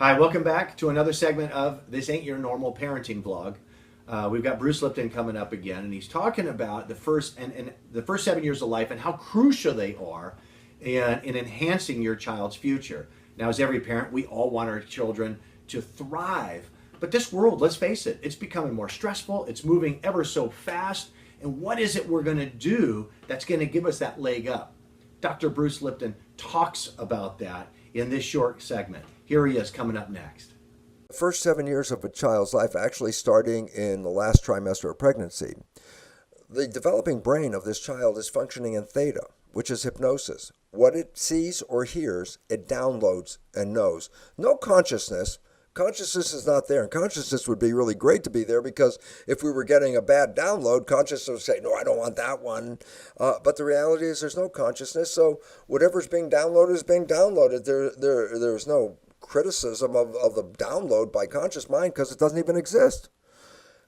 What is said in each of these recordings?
Hi, welcome back to another segment of This Ain't Your Normal Parenting Vlog. We've got Bruce Lipton coming up again, and he's talking about the first 7 years of life and how crucial they are in enhancing your child's future. Now, as every parent, we all want our children to thrive, but this world, let's face it, it's becoming more stressful. It's moving ever so fast. And what is it we're going to do that's going to give us that leg up? Dr. Bruce Lipton talks about that in this short segment. Here he is coming up next. The first 7 years of a child's life, actually starting in the last trimester of pregnancy, the developing brain of this child is functioning in theta, which is hypnosis. What it sees or hears, it downloads and knows. No consciousness. Consciousness is not there, and consciousness would be really great to be there, because if we were getting a bad download, consciousness would say, no, I don't want that one. But the reality is there's no consciousness, so whatever's being downloaded is being downloaded. There's no criticism of the download by conscious mind, because it doesn't even exist.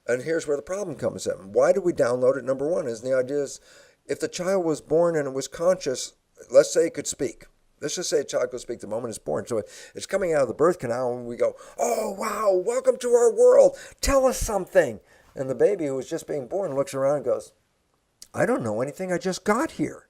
And here's where the problem comes in. Why do we download it? Number one is the idea is, if the child was born and it was conscious, let's say it could speak. Let's just say a child could speak the moment it's born. So it's coming out of the birth canal, and we go, oh, wow, welcome to our world. Tell us something. And the baby who was just being born looks around and goes, I don't know anything. I just got here.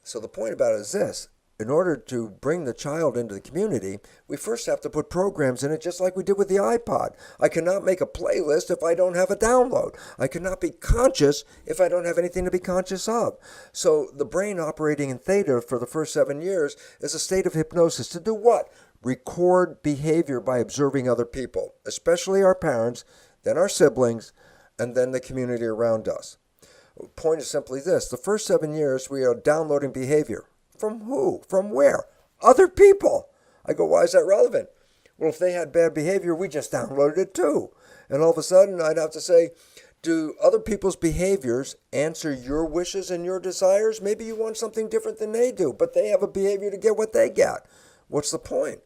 So the point about it is this. In order to bring the child into the community, we first have to put programs in it, just like we did with the iPod. I cannot make a playlist if I don't have a download. I cannot be conscious if I don't have anything to be conscious of. So the brain operating in theta for the first 7 years is a state of hypnosis. To do what? Record behavior by observing other people, especially our parents, then our siblings, and then the community around us. The point is simply this. The first 7 years, we are downloading behavior. From who? From where? Other people. I go, why is that relevant? Well, if they had bad behavior, we just downloaded it too. And all of a sudden, I'd have to say, do other people's behaviors answer your wishes and your desires? Maybe you want something different than they do, but they have a behavior to get what they get. What's the point?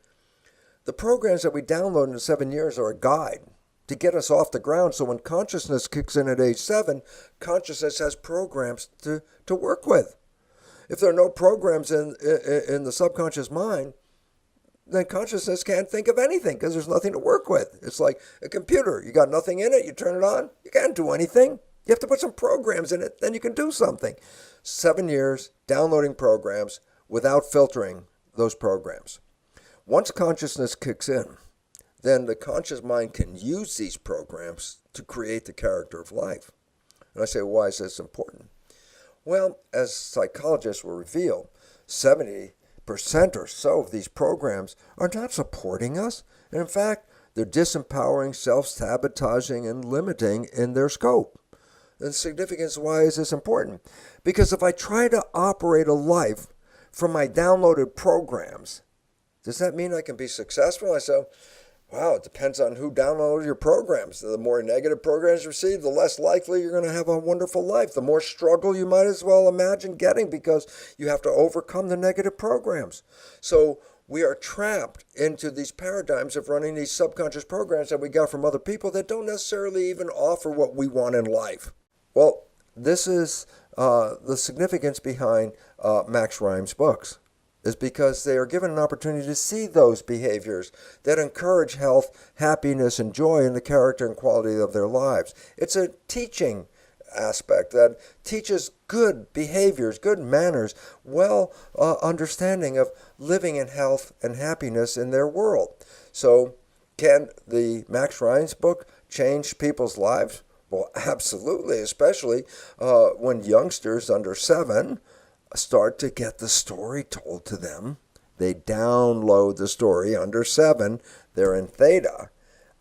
The programs that we download in the 7 years are a guide to get us off the ground. So when consciousness kicks in at age 7, consciousness has programs to work with. If there are no programs in the subconscious mind, then consciousness can't think of anything, because there's nothing to work with. It's like a computer. You got nothing in it, you turn it on, you can't do anything. You have to put some programs in it, then you can do something. 7 years downloading programs without filtering those programs. Once consciousness kicks in, then the conscious mind can use these programs to create the character of life. And I say, why is this important? Well, as psychologists will reveal, 70% or so of these programs are not supporting us. And in fact, they're disempowering, self-sabotaging, and limiting in their scope. And the significance, why is this important? Because if I try to operate a life from my downloaded programs, does that mean I can be successful? I say, wow, it depends on who downloaded your programs. The more negative programs you receive, the less likely you're going to have a wonderful life. The more struggle you might as well imagine getting, because you have to overcome the negative programs. So we are trapped into these paradigms of running these subconscious programs that we got from other people that don't necessarily even offer what we want in life. Well, this is the significance behind Max Rhymes' books. Is because they are given an opportunity to see those behaviors that encourage health, happiness, and joy in the character and quality of their lives. It's a teaching aspect that teaches good behaviors, good manners, understanding of living in health and happiness in their world. So can the Max Rhymes book change people's lives? Well, absolutely, especially when youngsters under 7 start to get the story told to them. They download the story under 7. They're in theta,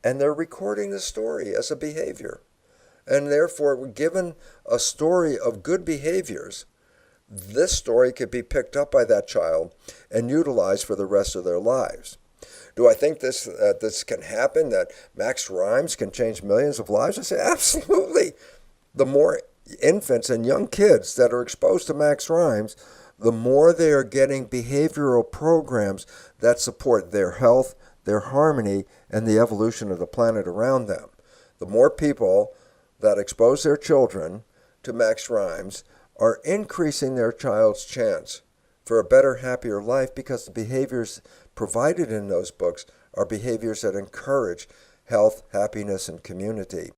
and they're recording the story as a behavior. And therefore, we're given a story of good behaviors. This story could be picked up by that child and utilized for the rest of their lives. Do I think this can happen, that Max Rhymes can change millions of lives? I say, absolutely. The more infants and young kids that are exposed to Max Rhymes, the more they are getting behavioral programs that support their health, their harmony, and the evolution of the planet around them. The more people that expose their children to Max Rhymes are increasing their child's chance for a better, happier life because the behaviors provided in those books are behaviors that encourage health, happiness, and community.